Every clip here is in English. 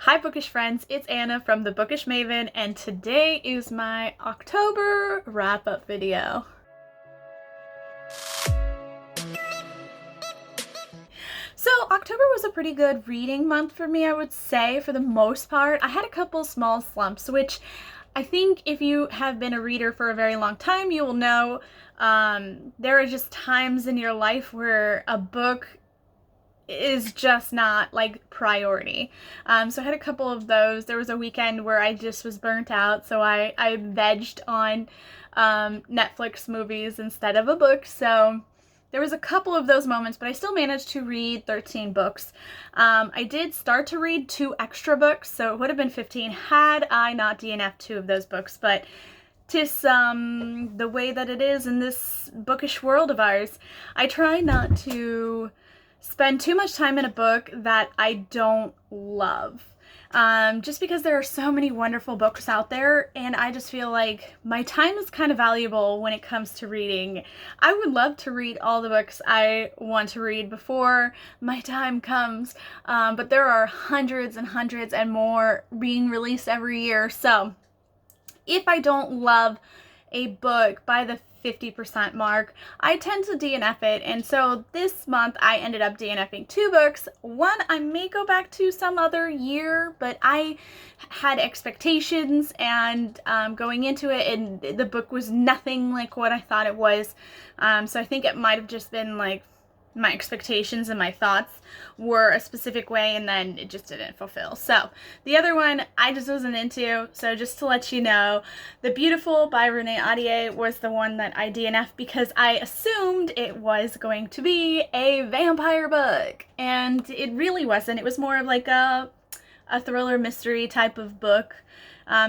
Hi bookish friends, it's Anna from The Bookish Maven, and today is my October wrap-up video. So October was a pretty good reading month for me, I would say, for the most part. I had a couple small slumps, which I think if you have been a reader for a very long time, you will know there are just times in your life where a book is just not like priority. So I had a couple of those. There was a weekend where I just was burnt out, so I vegged on Netflix movies instead of a book. So there was a couple of those moments, but I still managed to read 13 books. I did start to read 2 extra books, so it would have been 15 had I not DNF'd 2 of those books, but 'tis the way that it is in this bookish world of ours. I try not to spend too much time in a book that I don't love. Just because there are so many wonderful books out there, and I just feel like my time is kind of valuable when it comes to reading. I would love to read all the books I want to read before my time comes, but there are hundreds and hundreds and more being released every year, so if I don't love a book by the 50% mark, I tend to DNF it, and so this month I ended up DNFing 2 books. One I may go back to some other year, but I had expectations and going into it, and the book was nothing like what I thought it was, so I think it might have just been like my expectations and my thoughts were a specific way, and then it just didn't fulfill. So the other one I just wasn't into, so just to let you know, The Beautiful by Renee Ahdieh was the one that I DNF'd because I assumed it was going to be a vampire book, and it really wasn't. It was more of like a thriller mystery type of book.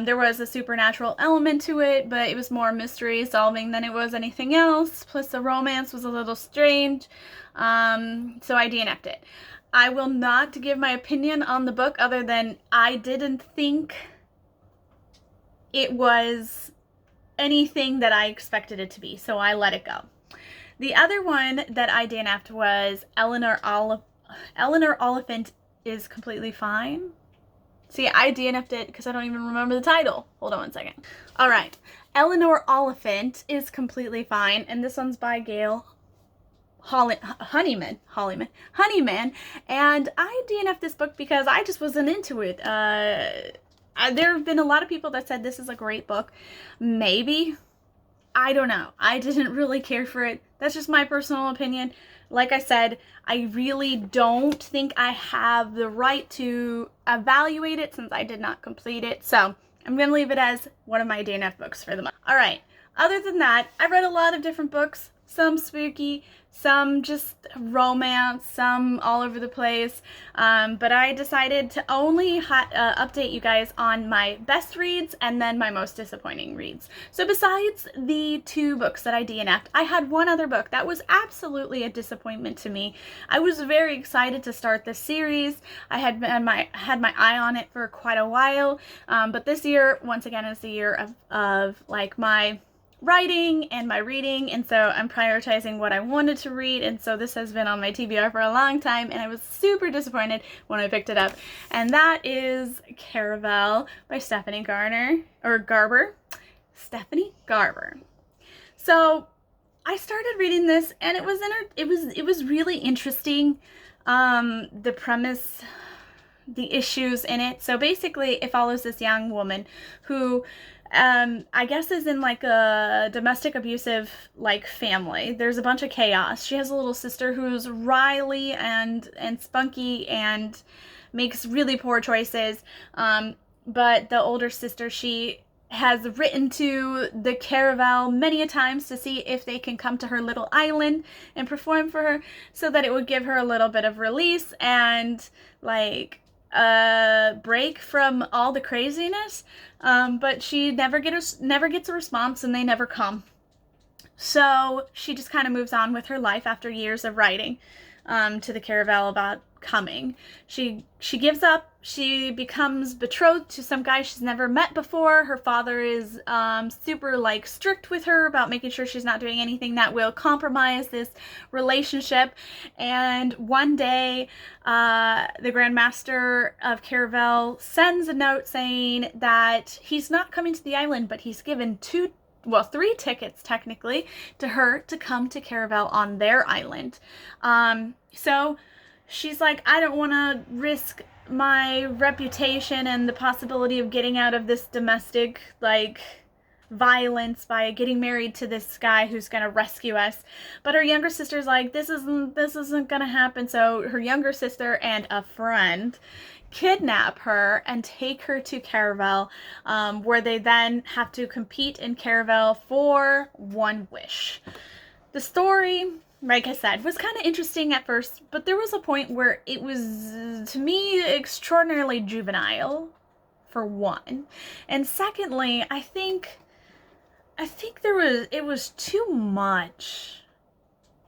There was a supernatural element to it, but it was more mystery solving than it was anything else. Plus the romance was a little strange, so I DNF'd it. I will not give my opinion on the book other than I didn't think it was anything that I expected it to be, so I let it go. The other one that I DNF'd was Eleanor Oliphant is Completely Fine. See, I DNF'd it because I don't even remember the title. Hold on one second. All right. Eleanor Oliphant is Completely Fine, and this one's by Gail Honeyman, and I DNF'd this book because I just wasn't into it. There have been a lot of people that said this is a great book. Maybe. I don't know. I didn't really care for it. That's just my personal opinion. Like I said, I really don't think I have the right to evaluate it since I did not complete it. So I'm going to leave it as one of my DNF books for the month. All right. Other than that, I've read a lot of different books. Some spooky, some just romance, some all over the place. But I decided to only update you guys on my best reads and then my most disappointing reads. So besides the 2 books that I DNF'd, I had one other book that was absolutely a disappointment to me. I was very excited to start this series. I had my eye on it for quite a while, but this year, once again, is the year of like my writing and my reading, and so I'm prioritizing what I wanted to read, and so this has been on my TBR for a long time, and I was super disappointed when I picked it up, and that is Caraval by Stephanie Garber. So I started reading this, and it was really interesting. The premise, the issues in it. So basically it follows this young woman who I guess is in like a domestic abusive like family. There's a bunch of chaos. She has a little sister who's wily and spunky and makes really poor choices. But the older sister, she has written to the Caraval many a times to see if they can come to her little island and perform for her so that it would give her a little bit of release and like a break from all the craziness, but she never gets a response, and they never come. So she just kind of moves on with her life after years of writing to the Caraval about coming. She gives up. She becomes betrothed to some guy she's never met before. Her father is super like strict with her about making sure she's not doing anything that will compromise this relationship. And one day, the Grand Master of Caravel sends a note saying that he's not coming to the island, but he's given three tickets technically to her to come to Caravel on their island. So she's like, I don't want to risk my reputation and the possibility of getting out of this domestic like violence by getting married to this guy who's going to rescue us. But her younger sister's like, this isn't going to happen. So her younger sister and a friend kidnap her and take her to Caravel, where they then have to compete in Caravel for one wish. The story, like I said, was kind of interesting at first, but there was a point where it was, to me, extraordinarily juvenile, for one. And secondly, I think it was too much.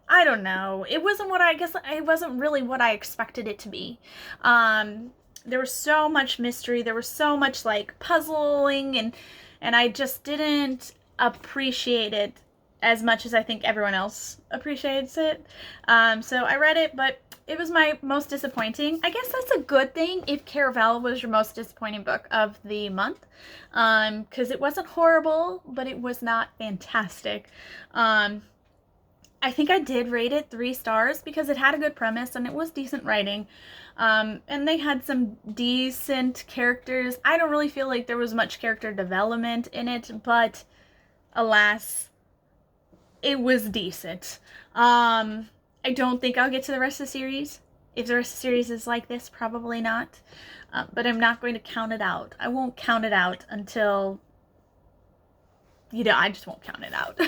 I don't know. It wasn't really what I expected it to be. There was so much mystery. There was so much like puzzling, and I just didn't appreciate it as much as I think everyone else appreciates it. So I read it, but it was my most disappointing. I guess that's a good thing if Caravel was your most disappointing book of the month, because it wasn't horrible, but it was not fantastic. I think I did rate it 3 stars because it had a good premise and it was decent writing. And they had some decent characters. I don't really feel like there was much character development in it, but alas, it was decent. I don't think I'll get to the rest of the series. If the rest of the series is like this, probably not. But I'm not going to count it out. I won't count it out until, I just won't count it out.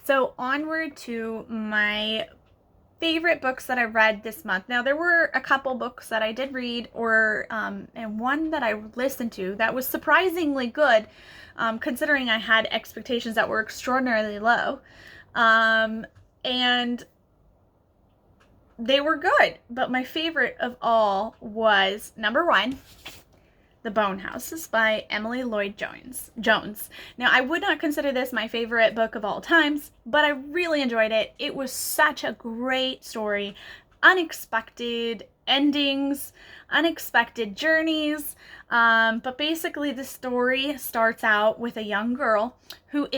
So onward to my favorite books that I read this month. Now, there were a couple books that I did read, and one that I listened to that was surprisingly good, considering I had expectations that were extraordinarily low. And they were good, but my favorite of all was number 1, The Bone Houses by Emily Lloyd Jones. Now, I would not consider this my favorite book of all times, but I really enjoyed it. It was such a great story, unexpected endings, unexpected journeys. But basically, the story starts out with a young girl who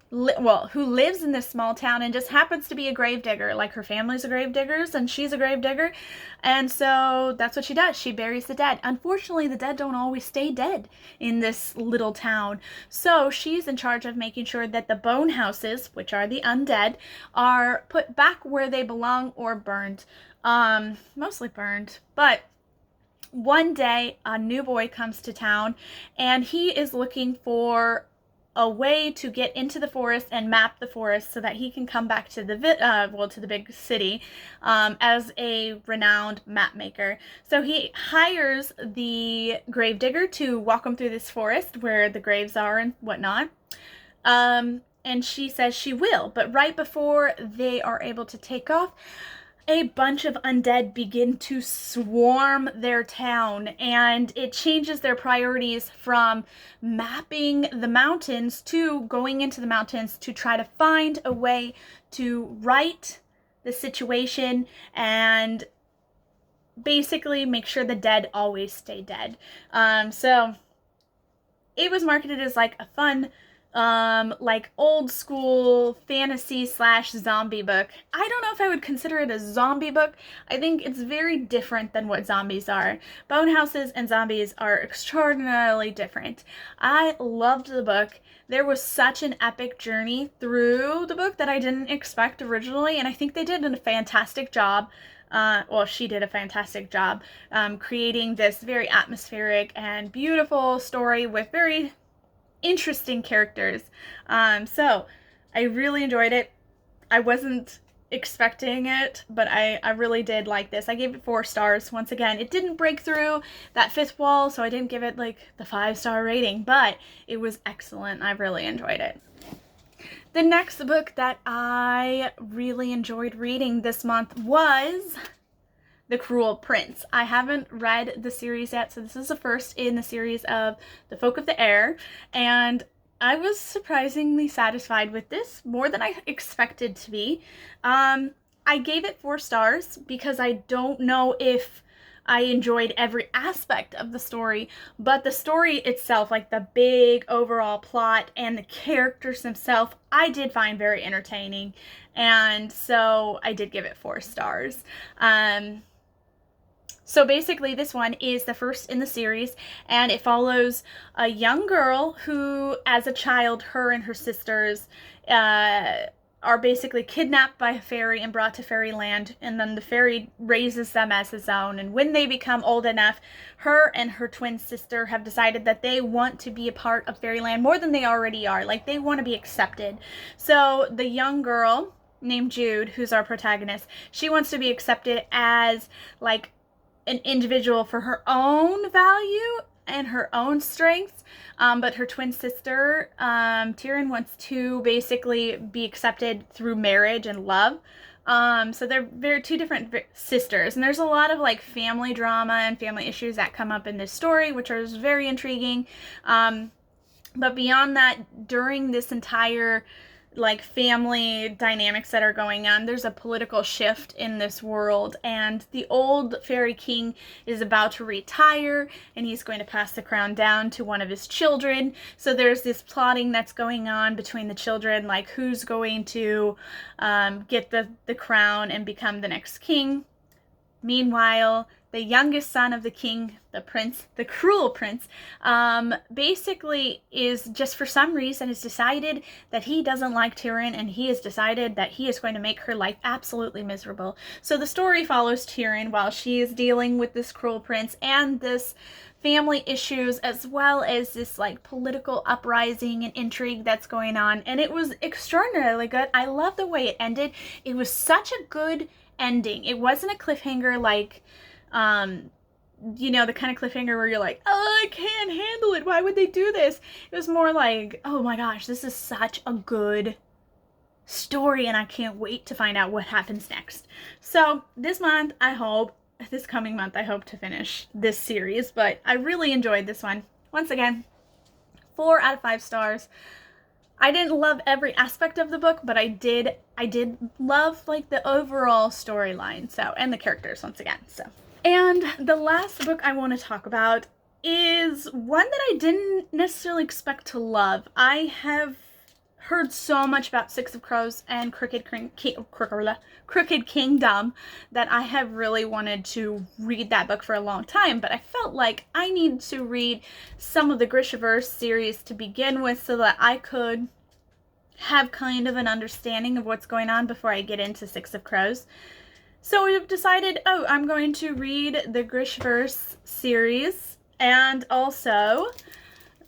who lives in this small town and just happens to be a gravedigger. Like, her family's a gravediggers and she's a gravedigger, and so that's what she does. She buries the dead. Unfortunately, the dead don't always stay dead in this little town, so she's in charge of making sure that the bone houses, which are the undead, are put back where they belong or burned. Mostly burned, but one day a new boy comes to town and he is looking for a way to get into the forest and map the forest so that he can come back to the big city as a renowned map maker. So he hires the gravedigger to walk him through this forest where the graves are and whatnot. And she says she will, but right before they are able to take off, a bunch of undead begin to swarm their town, and it changes their priorities from mapping the mountains to going into the mountains to try to find a way to right the situation and basically make sure the dead always stay dead. So it was marketed as like a fun like old school fantasy / zombie book. I don't know if I would consider it a zombie book. I think it's very different than what zombies are. Bone houses and zombies are extraordinarily different. I loved the book. There was such an epic journey through the book that I didn't expect originally, and I think they did a fantastic job. She did a fantastic job creating this very atmospheric and beautiful story with very interesting characters. So I really enjoyed it. I wasn't expecting it, but I really did like this. I gave it 4 stars. Once again, it didn't break through that 5th wall, so I didn't give it like the 5-star rating, but it was excellent. I really enjoyed it. The next book that I really enjoyed reading this month was The Cruel Prince. I haven't read the series yet, so this is the first in the series of The Folk of the Air, and I was surprisingly satisfied with this, more than I expected to be. I gave it 4 stars because I don't know if I enjoyed every aspect of the story, but the story itself, like the big overall plot and the characters themselves, I did find very entertaining, and so I did give it 4 stars. So basically, this one is the first in the series, and it follows a young girl who, as a child, her and her sisters are basically kidnapped by a fairy and brought to fairyland, and then the fairy raises them as his own. And when they become old enough, her and her twin sister have decided that they want to be a part of fairyland more than they already are. Like, they want to be accepted. So the young girl named Jude, who's our protagonist, she wants to be accepted as, like, an individual for her own value and her own strengths, but her twin sister, Tyrion, wants to basically be accepted through marriage and love. So they're very two different sisters, and there's a lot of like family drama and family issues that come up in this story, which are very intriguing. But beyond that, during this entire like family dynamics that are going on, there's a political shift in this world, and the old fairy king is about to retire, and he's going to pass the crown down to one of his children. So there's this plotting that's going on between the children, like who's going to get the crown and become the next king. Meanwhile, the youngest son of the king, the prince, the cruel prince, basically is just for some reason has decided that he doesn't like Tyrion, and he has decided that he is going to make her life absolutely miserable. So the story follows Tyrion while she is dealing with this cruel prince and this family issues, as well as this like political uprising and intrigue that's going on. And it was extraordinarily good. I love the way it ended. It was such a good ending. It wasn't a cliffhanger like you know, the kind of cliffhanger where you're like, oh, I can't handle it, why would they do this? It was more like, oh my gosh, this is such a good story, and I can't wait to find out what happens next. So this coming month I hope to finish this series, but I really enjoyed this one. Once again, 4 out of 5 stars. I didn't love every aspect of the book, but I did love like the overall storyline, so, and the characters once again. So, and the last book I want to talk about is one that I didn't necessarily expect to love. I have heard so much about Six of Crows and Crooked Kingdom that I have really wanted to read that book for a long time, but I felt like I needed to read some of the Grisha Verse series to begin with so that I could have kind of an understanding of what's going on before I get into Six of Crows. So we've decided, oh, I'm going to read the Grisha Verse series and also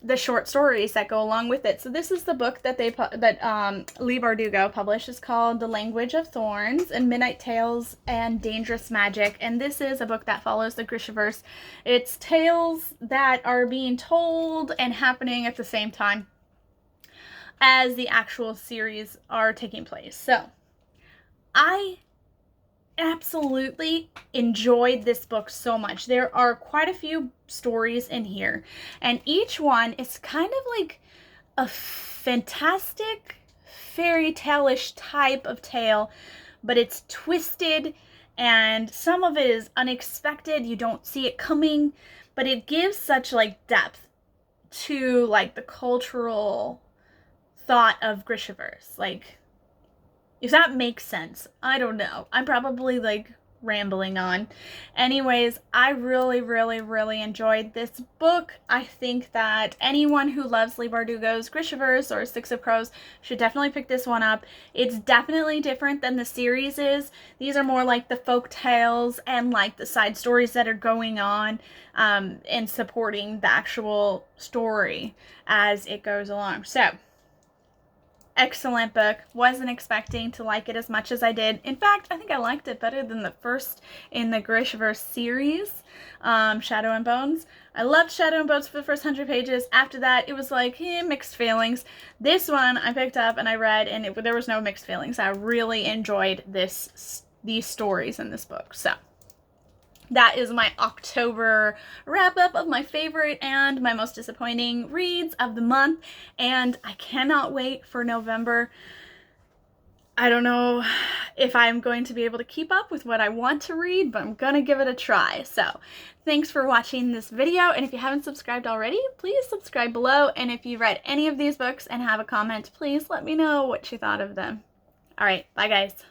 the short stories that go along with it. So this is the book that Leigh Bardugo published. It's called The Language of Thorns and Midnight Tales and Dangerous Magic, and this is a book that follows the Grisha Verse. It's tales that are being told and happening at the same time as the actual series are taking place. So I absolutely enjoyed this book so much. There are quite a few stories in here, and each one is kind of like a fantastic fairy tale-ish type of tale, but it's twisted, and some of it is unexpected. You don't see it coming, but it gives such like depth to like the cultural thought of Grishaverse. Like, if that makes sense. I don't know. I'm probably like rambling on. Anyways, I really, really, really enjoyed this book. I think that anyone who loves Leigh Bardugo's Grisha Verse or Six of Crows should definitely pick this one up. It's definitely different than the series is. These are more like the folk tales and like the side stories that are going on and supporting the actual story as it goes along. So, excellent book. Wasn't expecting to like it as much as I did. In fact, I think I liked it better than the first in the Grishaverse series, Shadow and Bones. I loved Shadow and Bones for the first 100 pages. After that, it was like, mixed feelings. This one I picked up and I read, and there was no mixed feelings. I really enjoyed these stories in this book. So, that is my October wrap-up of my favorite and my most disappointing reads of the month, and I cannot wait for November. I don't know if I'm going to be able to keep up with what I want to read, but I'm gonna give it a try. So thanks for watching this video, and if you haven't subscribed already, please subscribe below, and if you've read any of these books and have a comment, please let me know what you thought of them. All right, bye guys.